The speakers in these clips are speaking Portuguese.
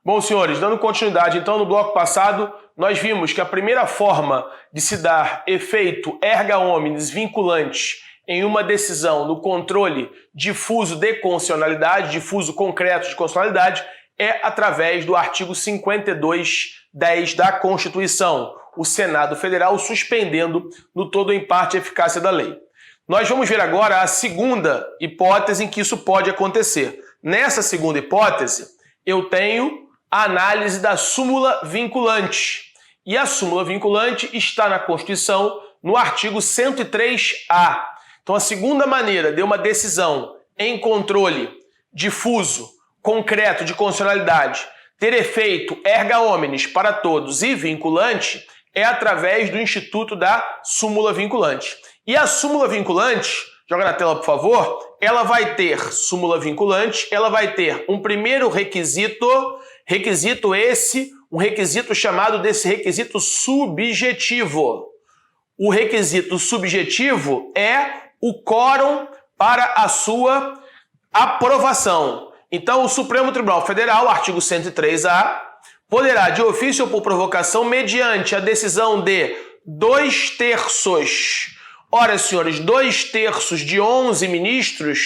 Bom, senhores, dando continuidade, então, no bloco passado, nós vimos que a primeira forma de se dar efeito erga omnes vinculante em uma decisão no controle difuso de constitucionalidade, difuso concreto de constitucionalidade, é através do artigo 52(10) da Constituição, o Senado Federal suspendendo no todo ou em parte a eficácia da lei. Nós vamos ver agora a segunda hipótese em que isso pode acontecer. Nessa segunda hipótese, eu tenho a análise da súmula vinculante. E a súmula vinculante está na Constituição, no artigo 103A. Então, a segunda maneira de uma decisão em controle difuso, concreto de constitucionalidade ter efeito erga omnes para todos e vinculante é através do instituto da súmula vinculante. E a súmula vinculante, joga na tela, por favor, ela vai ter súmula vinculante, ela vai ter um primeiro requisito um requisito chamado desse requisito subjetivo. O requisito subjetivo é o quórum para a sua aprovação. Então, o Supremo Tribunal Federal, artigo 103A, poderá, de ofício ou por provocação, mediante a decisão de 2/3. Ora, senhores, 2/3 de 11 ministros,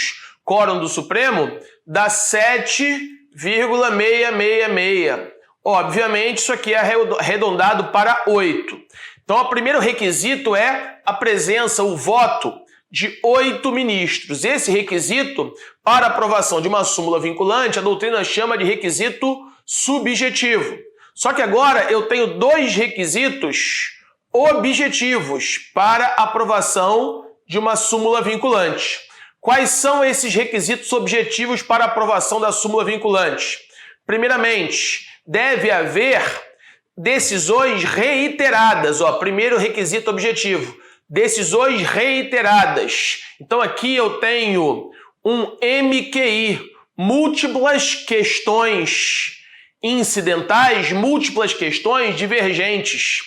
quórum do Supremo, dá 7,666. Obviamente, isso aqui é arredondado para 8. Então, o primeiro requisito é a presença, o voto de 8 ministros. Esse requisito, para aprovação de uma súmula vinculante, a doutrina chama de requisito subjetivo. Só que agora eu tenho dois requisitos objetivos para aprovação de uma súmula vinculante. Quais são esses requisitos objetivos para aprovação da súmula vinculante? Primeiramente, deve haver decisões reiteradas. Primeiro requisito objetivo, decisões reiteradas. Então aqui eu tenho um MQI, múltiplas questões incidentais, múltiplas questões divergentes.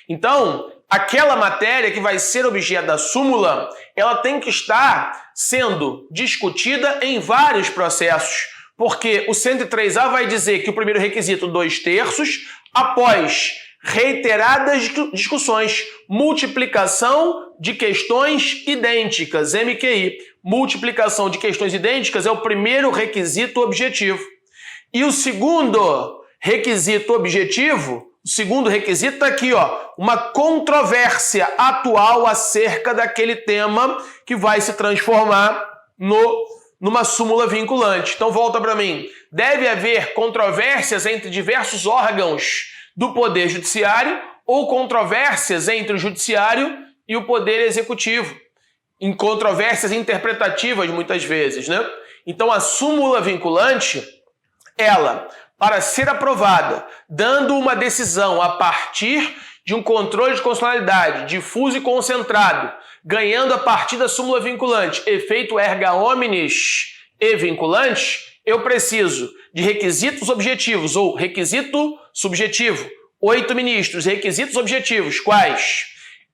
Então, aquela matéria que vai ser objeto da súmula, ela tem que estar sendo discutida em vários processos, porque o 103A vai dizer que o primeiro requisito 2/3, após reiteradas discussões, multiplicação de questões idênticas, MQI. Multiplicação de questões idênticas é o primeiro requisito objetivo. E o segundo requisito objetivo, o segundo requisito está aqui, uma controvérsia atual acerca daquele tema que vai se transformar numa súmula vinculante. Então volta para mim. Deve haver controvérsias entre diversos órgãos do Poder Judiciário ou controvérsias entre o Judiciário e o Poder Executivo. Em controvérsias interpretativas, muitas vezes, né? Então a súmula vinculante, ela, para ser aprovada, dando uma decisão a partir de um controle de constitucionalidade difuso e concentrado, ganhando a partir da súmula vinculante efeito erga omnes e vinculante, eu preciso de requisitos objetivos ou requisito subjetivo, 8 ministros, requisitos objetivos, quais?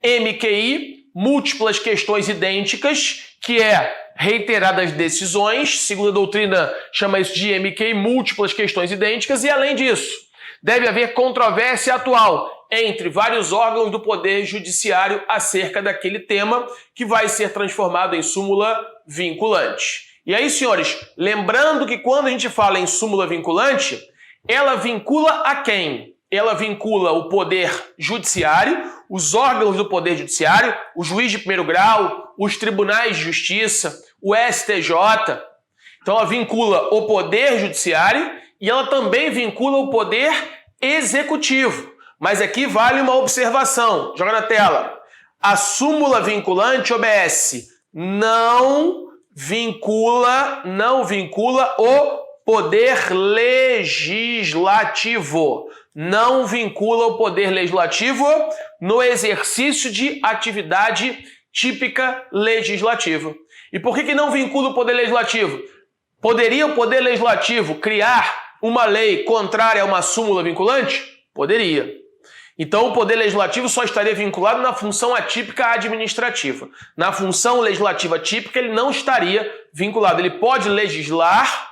MQI, múltiplas questões idênticas, que é reiteradas decisões, segundo a doutrina chama isso de MQI, múltiplas questões idênticas, e além disso, deve haver controvérsia atual entre vários órgãos do Poder Judiciário acerca daquele tema que vai ser transformado em súmula vinculante. E aí, senhores, lembrando que quando a gente fala em súmula vinculante, ela vincula a quem? Ela vincula o Poder Judiciário, os órgãos do Poder Judiciário, o juiz de primeiro grau, os tribunais de justiça, o STJ. Então ela vincula o Poder Judiciário e ela também vincula o Poder Executivo. Mas aqui vale uma observação. Joga na tela. A súmula vinculante obedece. Não vincula o Poder Legislativo. Não vincula o Poder Legislativo no exercício de atividade típica legislativa. E por que não vincula o Poder Legislativo? Poderia o Poder Legislativo criar uma lei contrária a uma súmula vinculante? Poderia. Então o Poder Legislativo só estaria vinculado na função atípica administrativa. Na função legislativa típica ele não estaria vinculado. Ele pode legislar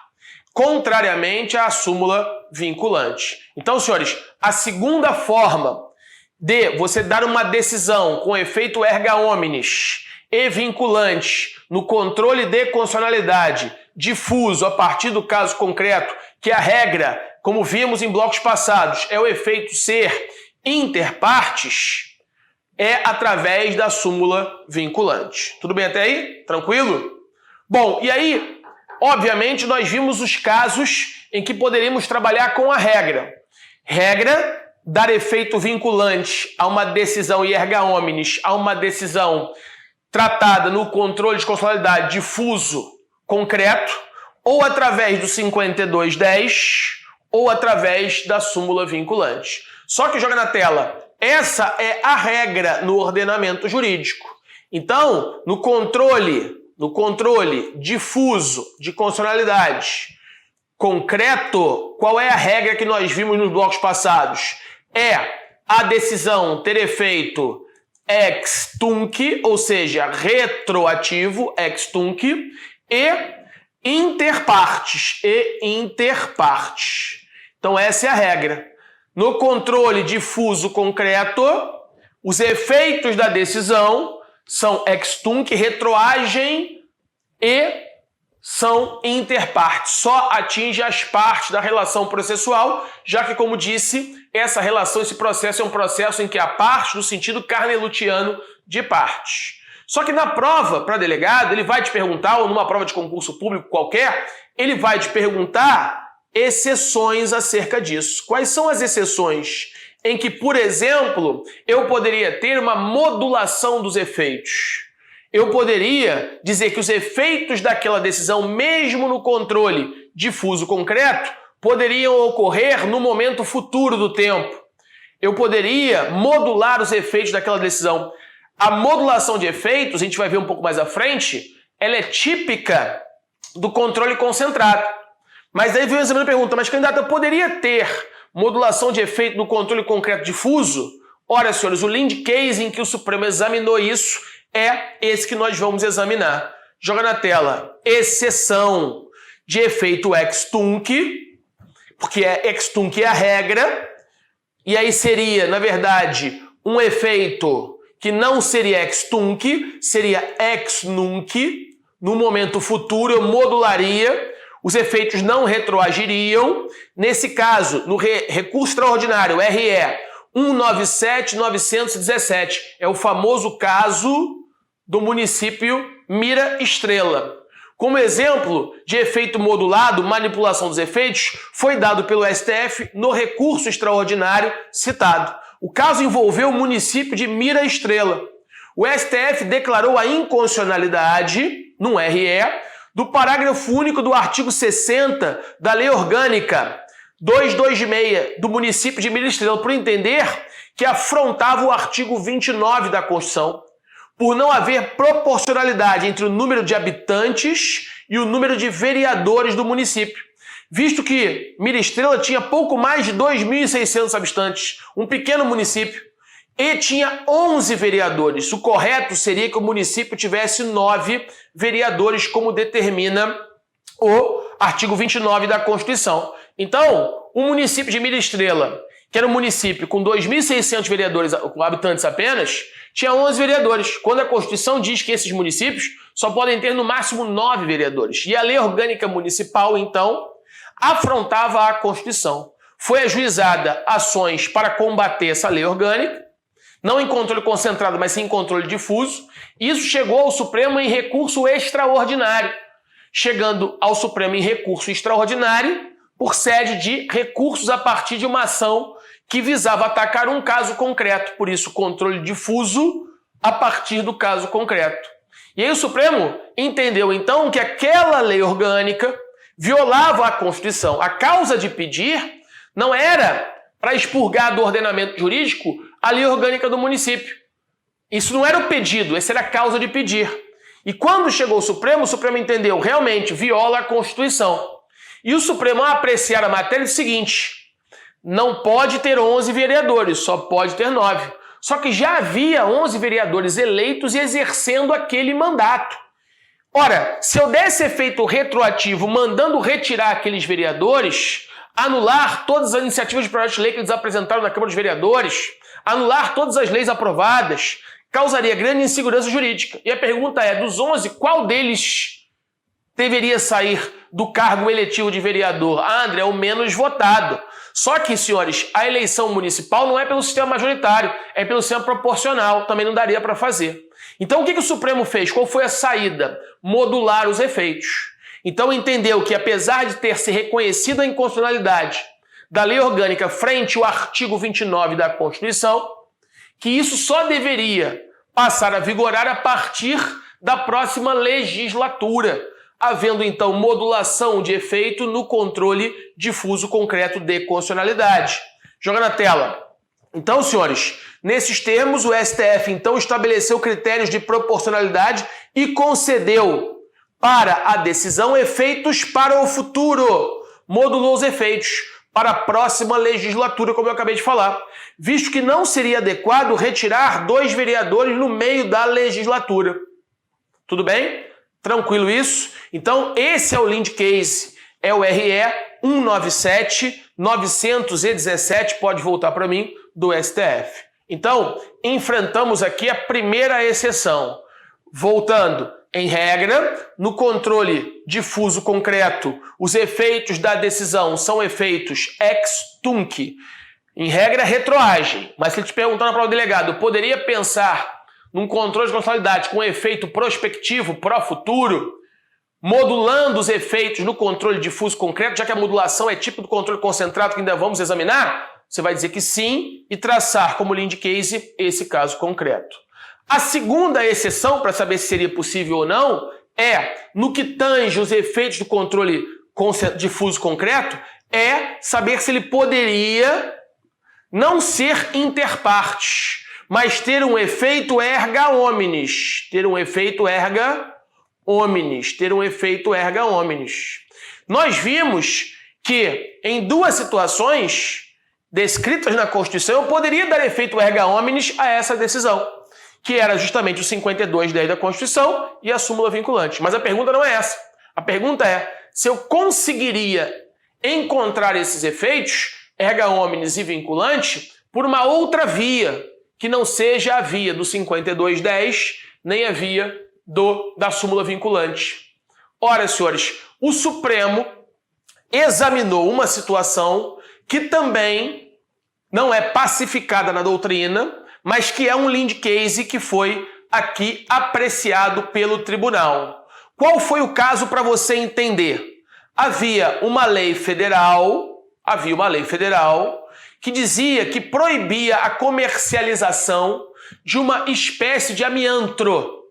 contrariamente à súmula vinculante. Então, senhores, a segunda forma de você dar uma decisão com efeito erga omnes e vinculante no controle de constitucionalidade difuso a partir do caso concreto, que a regra, como vimos em blocos passados, é o efeito ser interpartes, é através da súmula vinculante. Tudo bem até aí? Tranquilo? Bom, e aí, obviamente, nós vimos os casos em que poderíamos trabalhar com a regra. Regra, dar efeito vinculante a uma decisão erga omnes, a uma decisão tratada no controle de constitucionalidade difuso concreto, ou através do 5210, ou através da súmula vinculante. Só que joga na tela, essa é a regra no ordenamento jurídico. Então, no controle difuso de constitucionalidade concreto, qual é a regra que nós vimos nos blocos passados? É a decisão ter efeito ex tunc, ou seja, retroativo, ex tunc, e interpartes. Então essa é a regra. No controle difuso concreto, os efeitos da decisão são ex tunc, retroagem e são interpartes. Só atinge as partes da relação processual, já que, como disse, essa relação, esse processo é um processo em que há parte no sentido carnelutiano de partes. Só que na prova, para delegado, ele vai te perguntar, ou numa prova de concurso público qualquer, ele vai te perguntar exceções acerca disso. Quais são as exceções em que, por exemplo, eu poderia ter uma modulação dos efeitos? Eu poderia dizer que os efeitos daquela decisão, mesmo no controle difuso concreto, poderiam ocorrer no momento futuro do tempo. Eu poderia modular os efeitos daquela decisão. A modulação de efeitos, a gente vai ver um pouco mais à frente, ela é típica do controle concentrado. Mas aí vem o exame e pergunta, mas candidato, eu poderia ter modulação de efeito no controle concreto difuso? Ora, senhores, o lead case em que o Supremo examinou isso é esse que nós vamos examinar. Joga na tela, exceção de efeito ex tunc, porque ex tunc é a regra, e aí seria, na verdade, um efeito que não seria ex tunc, seria ex nunc. No momento futuro eu modularia, os efeitos não retroagiriam. Nesse caso, no recurso extraordinário, RE 197.917, é o famoso caso do município Mira Estrela. Como exemplo de efeito modulado, manipulação dos efeitos, foi dado pelo STF no recurso extraordinário citado. O caso envolveu o município de Mira Estrela. O STF declarou a inconstitucionalidade, num RE, do parágrafo único do artigo 60 da Lei Orgânica 226 do município de Mira Estrela, por entender que afrontava o artigo 29 da Constituição, por não haver proporcionalidade entre o número de habitantes e o número de vereadores do município, visto que Mira Estrela tinha pouco mais de 2.600 habitantes, um pequeno município, e tinha 11 vereadores. O correto seria que o município tivesse 9 vereadores, como determina o artigo 29 da Constituição. Então, o município de Mira Estrela, que era um município com 2.600 vereadores, com habitantes apenas, tinha 11 vereadores, quando a Constituição diz que esses municípios só podem ter no máximo 9 vereadores. E a Lei Orgânica Municipal, então, afrontava a Constituição. Foi ajuizada ações para combater essa lei orgânica, não em controle concentrado, mas sim em controle difuso. Isso chegou ao Supremo em recurso extraordinário, chegando ao Supremo em recurso extraordinário por sede de recursos a partir de uma ação que visava atacar um caso concreto, por isso controle difuso a partir do caso concreto. E aí o Supremo entendeu então que aquela lei orgânica violava a Constituição. A causa de pedir não era para expurgar do ordenamento jurídico a lei orgânica do município. Isso não era o pedido, essa era a causa de pedir. E quando chegou o Supremo entendeu, realmente viola a Constituição. E o Supremo, ao apreciar a matéria, disse o seguinte: não pode ter 11 vereadores, só pode ter 9. Só que já havia 11 vereadores eleitos e exercendo aquele mandato. Ora, se eu der esse efeito retroativo mandando retirar aqueles vereadores, anular todas as iniciativas de projeto de lei que eles apresentaram na Câmara dos Vereadores, anular todas as leis aprovadas, causaria grande insegurança jurídica. E a pergunta é, dos 11, qual deles deveria sair do cargo eletivo de vereador? Ah, André, o menos votado. Só que, senhores, a eleição municipal não é pelo sistema majoritário, é pelo sistema proporcional, também não daria para fazer. Então, o que o Supremo fez? Qual foi a saída? Modular os efeitos. Então, entendeu que, apesar de ter se reconhecido a inconstitucionalidade da lei orgânica frente ao artigo 29 da Constituição, que isso só deveria passar a vigorar a partir da próxima legislatura, havendo, então, modulação de efeito no controle difuso concreto de constitucionalidade. Joga na tela. Então, senhores, nesses termos, o STF, então, estabeleceu critérios de proporcionalidade e concedeu para a decisão efeitos para o futuro. Modulou os efeitos para a próxima legislatura, como eu acabei de falar, visto que não seria adequado retirar 2 vereadores no meio da legislatura. Tudo bem? Tranquilo isso? Então, esse é o Lind Case, é o RE 197-917, pode voltar para mim, do STF. Então, enfrentamos aqui a primeira exceção. Voltando, em regra, no controle difuso concreto, os efeitos da decisão são efeitos ex tunc. Em regra, retroagem. Mas se ele te perguntar na prova do delegado, poderia pensar num controle de constitucionalidade com efeito prospectivo, pró-futuro, modulando os efeitos no controle difuso concreto, já que a modulação é tipo do controle concentrado que ainda vamos examinar? Você vai dizer que sim e traçar como Lind Case esse caso concreto. A segunda exceção, para saber se seria possível ou não, é, no que tange os efeitos do controle difuso concreto, é saber se ele poderia não ser interpartes, mas ter um efeito erga omnes. Ter um efeito erga omnes. Nós vimos que em 2 situações descritas na Constituição, eu poderia dar efeito erga omnes a essa decisão, que era justamente o 5210 da Constituição e a súmula vinculante. Mas a pergunta não é essa. A pergunta é se eu conseguiria encontrar esses efeitos, erga omnes e vinculante, por uma outra via, que não seja a via do 5210, nem a via da súmula vinculante. Ora, senhores, o Supremo examinou uma situação que também não é pacificada na doutrina, mas que é um Lind Case que foi aqui apreciado pelo tribunal. Qual foi o caso para você entender? Havia uma lei federal que dizia que proibia a comercialização de uma espécie de amiantro,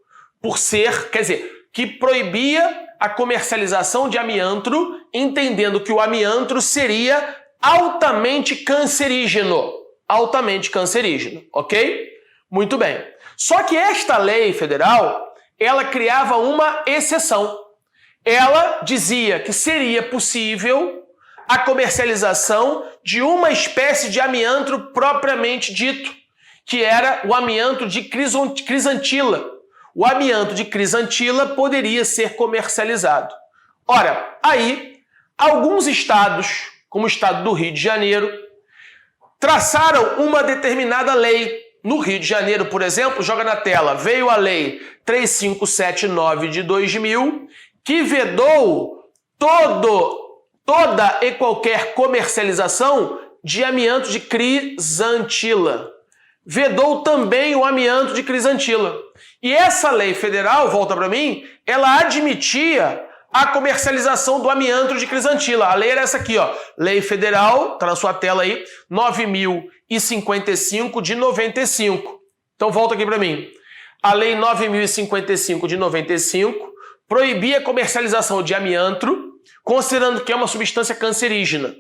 que proibia a comercialização de amiantro, entendendo que o amiantro seria altamente cancerígeno, ok? Muito bem. Só que esta lei federal, ela criava uma exceção. Ela dizia que seria possível a comercialização de uma espécie de amiantro propriamente dito, que era o amianto de crisantila. O amianto de crisantila poderia ser comercializado. Ora, aí, alguns estados, como o estado do Rio de Janeiro, traçaram uma determinada lei. No Rio de Janeiro, por exemplo, joga na tela, veio a Lei 3579 de 2000, que vedou toda e qualquer comercialização de amianto de crisantila. Vedou também o amianto de crisantila. E essa lei federal, volta para mim, ela admitia a comercialização do amianto de crisantila. A lei era essa aqui, ó. Lei Federal, tá na sua tela aí, 9.055 de 95. Então volta aqui para mim. A Lei 9.055 de 95 proibia a comercialização de amianto, considerando que é uma substância cancerígena.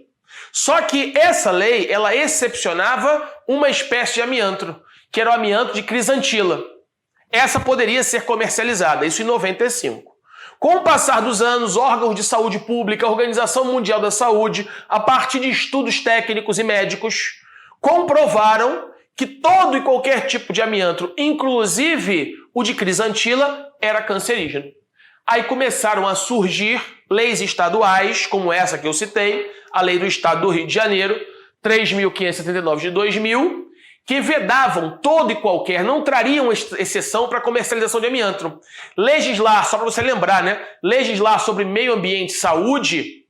Só que essa lei, ela excepcionava uma espécie de amianto, que era o amianto de crisantila. Essa poderia ser comercializada, isso em 95. Com o passar dos anos, órgãos de saúde pública, a Organização Mundial da Saúde, a partir de estudos técnicos e médicos, comprovaram que todo e qualquer tipo de amianto, inclusive o de crisantila, era cancerígeno. Aí começaram a surgir leis estaduais, como essa que eu citei, a Lei do Estado do Rio de Janeiro, 3.579 de 2000, que vedavam todo e qualquer, não trariam exceção para comercialização de amianto. Legislar, só para você lembrar, né? Legislar sobre meio ambiente e saúde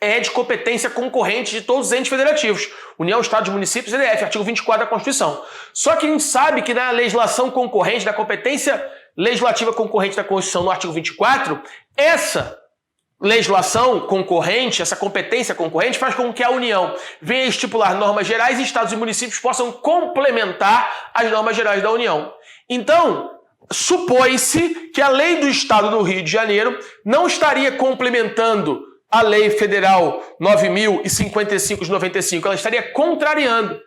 é de competência concorrente de todos os entes federativos. União, Estados, Municípios, CDF, artigo 24 da Constituição. Só que a gente sabe que na legislação concorrente, da competência legislativa concorrente da Constituição, no artigo 24, essa legislação concorrente, essa competência concorrente, faz com que a União venha estipular normas gerais e estados e municípios possam complementar as normas gerais da União. Então, supõe-se que a lei do Estado do Rio de Janeiro não estaria complementando a Lei Federal 9.055 de 95, ela estaria contrariando.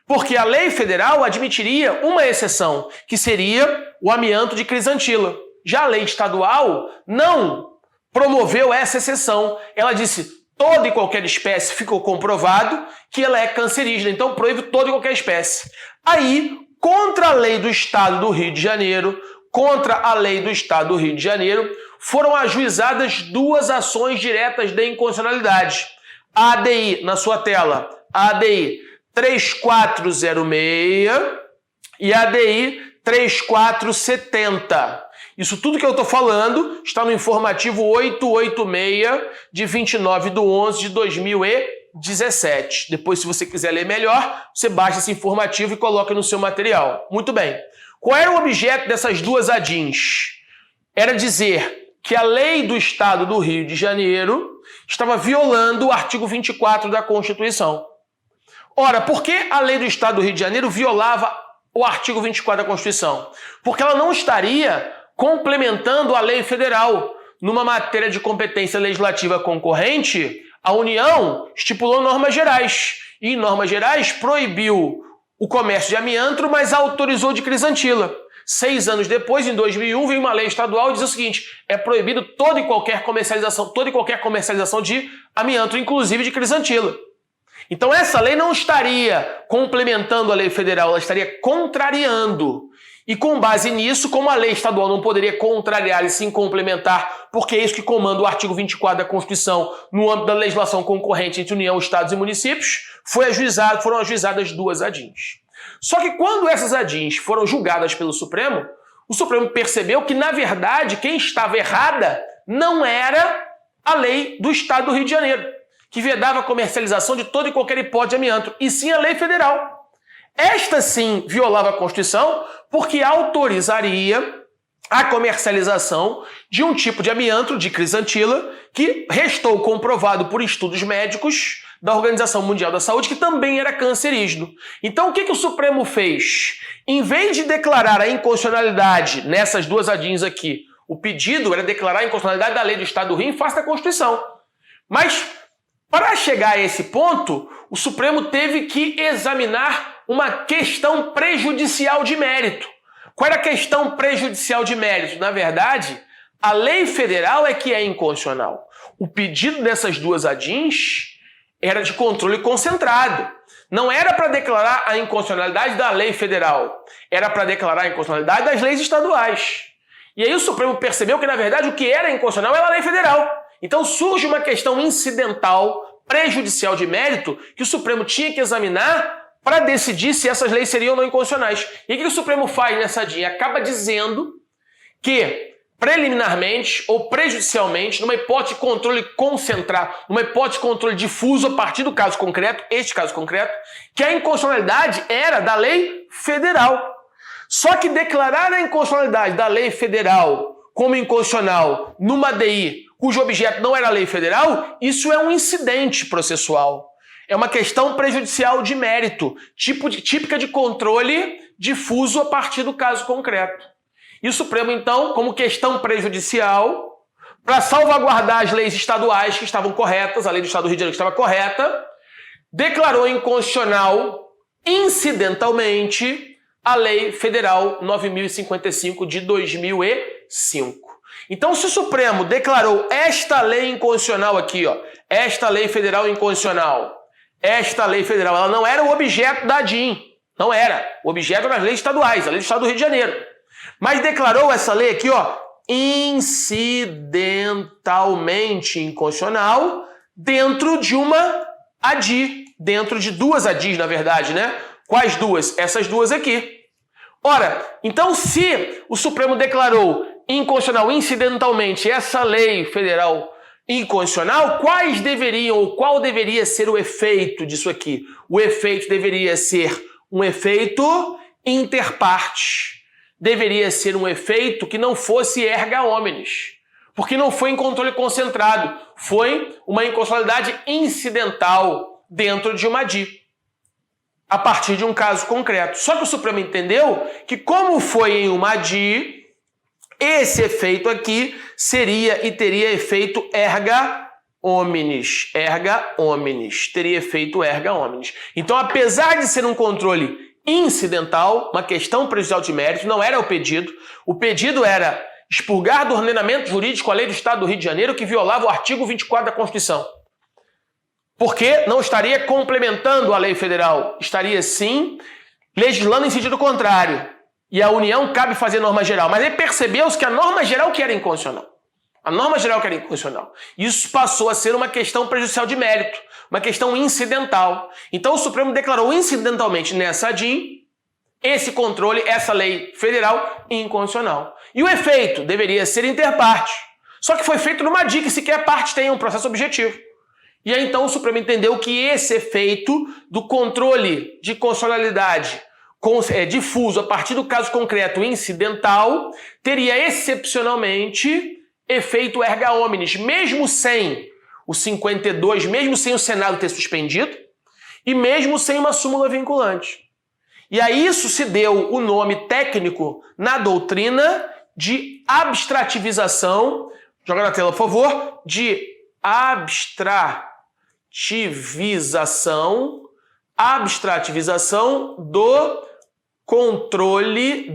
Porque a lei federal admitiria uma exceção, que seria o amianto de crisantila. Já a lei estadual não promoveu essa exceção. Ela disse, toda e qualquer espécie, ficou comprovado que ela é cancerígena, então proíbe toda e qualquer espécie. Aí, contra a lei do Estado do Rio de Janeiro, foram ajuizadas duas ações diretas de inconstitucionalidade. A ADI, na sua tela, a ADI 3406 e a ADI 3470. Isso tudo que eu estou falando está no informativo 886 de 29/11 de 2017. Depois, se você quiser ler melhor, você baixa esse informativo e coloca no seu material. Muito bem. Qual era o objeto dessas duas ADIs? Era dizer que a lei do Estado do Rio de Janeiro estava violando o artigo 24 da Constituição. Ora, por que a lei do Estado do Rio de Janeiro violava o artigo 24 da Constituição? Porque ela não estaria complementando a lei federal. Numa matéria de competência legislativa concorrente, a União estipulou normas gerais. E em normas gerais proibiu o comércio de amianto, mas autorizou de crisantila. 6 anos depois, em 2001, veio uma lei estadual e diz o seguinte, é proibido toda e qualquer comercialização de amianto, inclusive de crisantila. Então essa lei não estaria complementando a lei federal, ela estaria contrariando. E com base nisso, como a lei estadual não poderia contrariar e sim complementar, porque é isso que comanda o artigo 24 da Constituição no âmbito da legislação concorrente entre União, Estados e Municípios, foram ajuizadas duas ADIs. Só que quando essas ADIs foram julgadas pelo Supremo, o Supremo percebeu que, na verdade, quem estava errada não era a lei do Estado do Rio de Janeiro, que vedava a comercialização de toda e qualquer hipótese de amianto, e sim a lei federal. Esta sim violava a Constituição porque autorizaria a comercialização de um tipo de amianto, de crisantila, que restou comprovado por estudos médicos da Organização Mundial da Saúde que também era cancerígeno. Então o que o Supremo fez? Em vez de declarar a inconstitucionalidade nessas duas ADIs aqui, o pedido era declarar a inconstitucionalidade da lei do Estado do Rio em face da Constituição. Mas para chegar a esse ponto, o Supremo teve que examinar uma questão prejudicial de mérito. Qual era a questão prejudicial de mérito? Na verdade, a lei federal é que é inconstitucional. O pedido dessas duas ADIs era de controle concentrado. Não era para declarar a inconstitucionalidade da lei federal, era para declarar a inconstitucionalidade das leis estaduais. E aí o Supremo percebeu que, na verdade, o que era inconstitucional era a lei federal. Então surge uma questão incidental, prejudicial de mérito, que o Supremo tinha que examinar para decidir se essas leis seriam ou não inconstitucionais. E o que o Supremo faz nessa ADI? Acaba dizendo que, preliminarmente ou prejudicialmente, numa hipótese de controle concentrado, numa hipótese de controle difuso a partir do caso concreto, este caso concreto, que a inconstitucionalidade era da lei federal. Só que declarar a inconstitucionalidade da lei federal como inconstitucional numa ADI cujo objeto não era a lei federal, isso é um incidente processual. É uma questão prejudicial de mérito, típica de controle difuso a partir do caso concreto. E o Supremo, então, como questão prejudicial, para salvaguardar as leis estaduais que estavam corretas, a lei do Estado do Rio de Janeiro que estava correta, declarou inconstitucional, incidentalmente, a Lei Federal 9.055 de 2005. Então, se o Supremo declarou esta lei inconstitucional aqui, ó, esta lei federal inconstitucional, esta lei federal, ela não era o objeto da ADIM, não era. O objeto era as leis estaduais, a lei do Estado do Rio de Janeiro. Mas declarou essa lei aqui, ó, incidentalmente inconstitucional dentro de uma ADI, dentro de duas ADIs, na verdade, né? Quais duas? Essas duas aqui. Ora, então se o Supremo declarou inconstitucional incidentalmente essa lei federal inconstitucional, qual deveria ser o efeito disso aqui? O efeito deveria ser um efeito inter partes. Deveria ser um efeito que não fosse erga omnes, porque não foi em controle concentrado, foi uma inconstitucionalidade incidental dentro de uma ADI, a partir de um caso concreto. Só que o Supremo entendeu que, como foi em uma ADI, esse efeito aqui seria e teria efeito erga omnes. Erga omnes. Teria efeito erga omnes. Então, apesar de ser um controle incidental, uma questão prejudicial de mérito, não era o pedido. O pedido era expurgar do ordenamento jurídico a lei do Estado do Rio de Janeiro que violava o artigo 24 da Constituição. Porque não estaria complementando a lei federal, estaria sim legislando em sentido contrário. E a União cabe fazer norma geral. Mas aí percebeu-se que a norma geral que era inconstitucional. A norma geral que era inconstitucional. Isso passou a ser uma questão prejudicial de mérito, uma questão incidental. Então o Supremo declarou incidentalmente nessa ADIM esse controle, essa lei federal inconstitucional. E o efeito deveria ser interparte. Só que foi feito numa ADI que sequer parte tenha um processo objetivo. E aí então o Supremo entendeu que esse efeito do controle de constitucionalidade difuso a partir do caso concreto incidental teria excepcionalmente efeito erga omnes, mesmo sem o 52, mesmo sem o Senado ter suspendido e mesmo sem uma súmula vinculante. E a isso se deu o nome técnico na doutrina de abstrativização, joga na tela por favor, de abstrativização do controle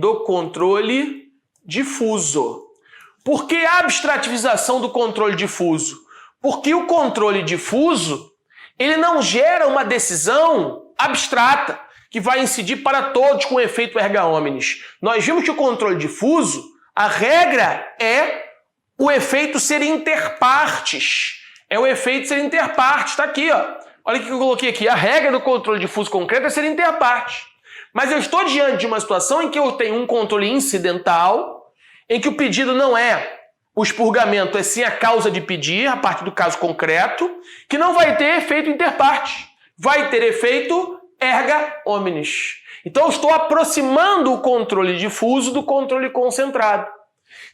difuso. Por que a abstrativização do controle difuso? Porque o controle difuso, ele não gera uma decisão abstrata que vai incidir para todos com efeito erga omnes. Nós vimos que o controle difuso, a regra é o efeito ser interpartes. É o efeito ser interpartes, está aqui, ó. Olha o que eu coloquei aqui. A regra do controle difuso concreto é ser interpartes. Mas eu estou diante de uma situação em que eu tenho um controle incidental, em que o pedido não é o expurgamento, é sim a causa de pedir, a partir do caso concreto, que não vai ter efeito interparte. Vai ter efeito erga omnes. Então eu estou aproximando o controle difuso do controle concentrado.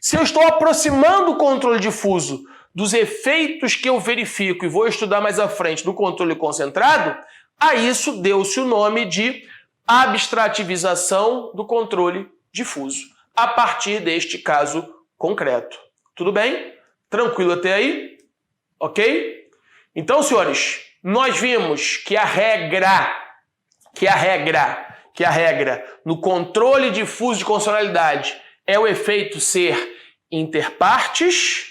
Se eu estou aproximando o controle difuso dos efeitos que eu verifico e vou estudar mais à frente do controle concentrado, a isso deu-se o nome de abstrativização do controle difuso, a partir deste caso concreto. Tudo bem? Tranquilo até aí? Ok? Então, senhores, nós vimos que a regra no controle difuso de constitucionalidade é o efeito ser interpartes,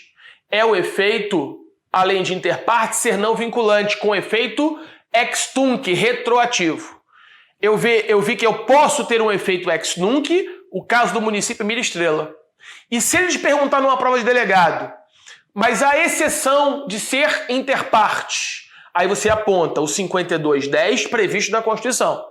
é o efeito, além de interpartes, ser não vinculante, com efeito ex tunc, retroativo. Eu vi que eu posso ter um efeito ex nunc, o caso do município Mira Estrela. E se eles perguntar numa prova de delegado, mas a exceção de ser interpartes, aí você aponta o 52.10 previsto na Constituição.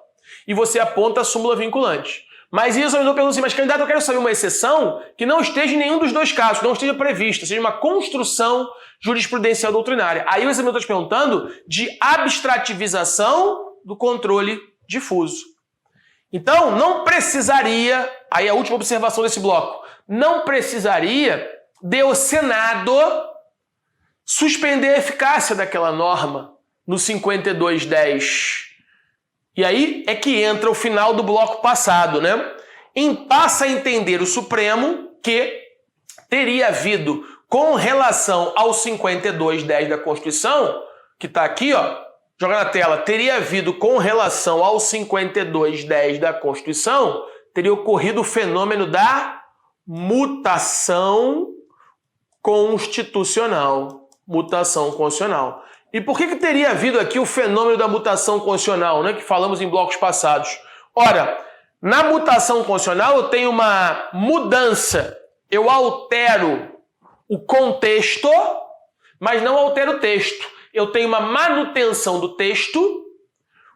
E você aponta a súmula vinculante. Mas isso eu não pergunto assim, mas candidato, eu quero saber uma exceção que não esteja em nenhum dos dois casos, não esteja prevista, seja uma construção jurisprudencial doutrinária. Aí o examinador está te perguntando de abstrativização do controle difuso. Então, não precisaria, aí a última observação desse bloco, não precisaria de o Senado suspender a eficácia daquela norma no 52.10. E aí é que entra o final do bloco passado, né? Passa a entender o Supremo que teria havido, com relação ao 52.10 da Constituição, que está aqui, ó, joga na tela, teria havido com relação ao 52.10 da Constituição, teria ocorrido o fenômeno da mutação constitucional. Mutação constitucional. E por que teria havido aqui o fenômeno da mutação constitucional, né, que falamos em blocos passados? Ora, na mutação constitucional eu tenho uma mudança eu altero o contexto, mas não altero o texto. Eu tenho uma manutenção do texto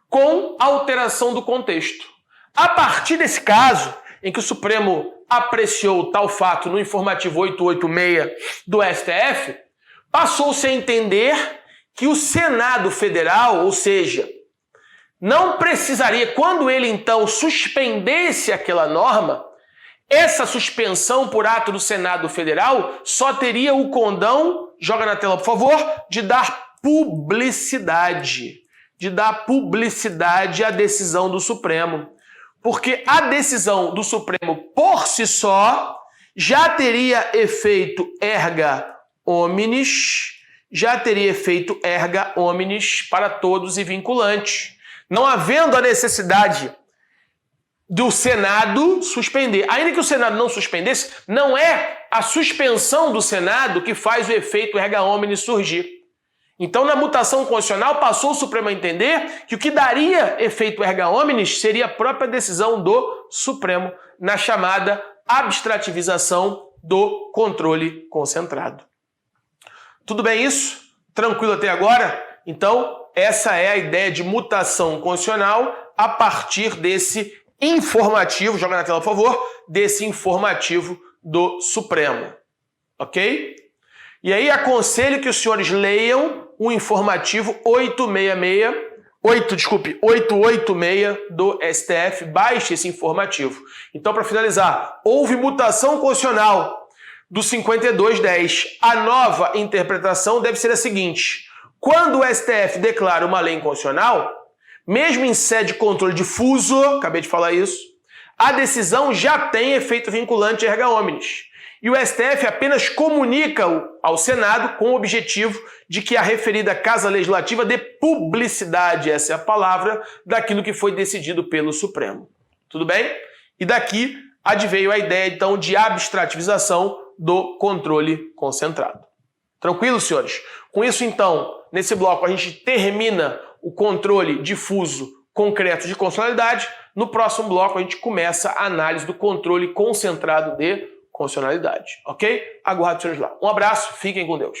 com alteração do contexto. A partir desse caso, em que o Supremo apreciou tal fato no informativo 886 do STF, passou-se a entender que o Senado Federal, ou seja, não precisaria, quando ele então suspendesse aquela norma, essa suspensão por ato do Senado Federal só teria o condão, joga na tela por favor, de dar publicidade à decisão do Supremo. Porque a decisão do Supremo por si só já teria efeito erga omnes, para todos e vinculante. Não havendo a necessidade do Senado suspender. Ainda que o Senado não suspendesse, não é a suspensão do Senado que faz o efeito erga omnes surgir. Então, na mutação constitucional, passou o Supremo a entender que o que daria efeito erga omnes seria a própria decisão do Supremo, na chamada abstrativização do controle concentrado. Tudo bem isso? Tranquilo até agora? Então, essa é a ideia de mutação constitucional a partir desse informativo, joga na tela por favor, desse informativo do Supremo. Ok? E aí aconselho que os senhores leiam o informativo 886 do STF, baixe esse informativo. Então, para finalizar, houve mutação constitucional do 5210. A nova interpretação deve ser a seguinte: quando o STF declara uma lei inconstitucional, mesmo em sede de controle difuso, acabei de falar isso, a decisão já tem efeito vinculante erga omnes. E o STF apenas comunica ao Senado com o objetivo de que a referida Casa Legislativa dê publicidade, essa é a palavra, daquilo que foi decidido pelo Supremo. Tudo bem? E daqui adveio a ideia, então, de abstrativização do controle concentrado. Tranquilo, senhores? Com isso, então, nesse bloco a gente termina o controle difuso concreto de constitucionalidade. No próximo bloco a gente começa a análise do controle concentrado de constitucionalidade, ok? Aguardo os senhores lá. Um abraço, fiquem com Deus.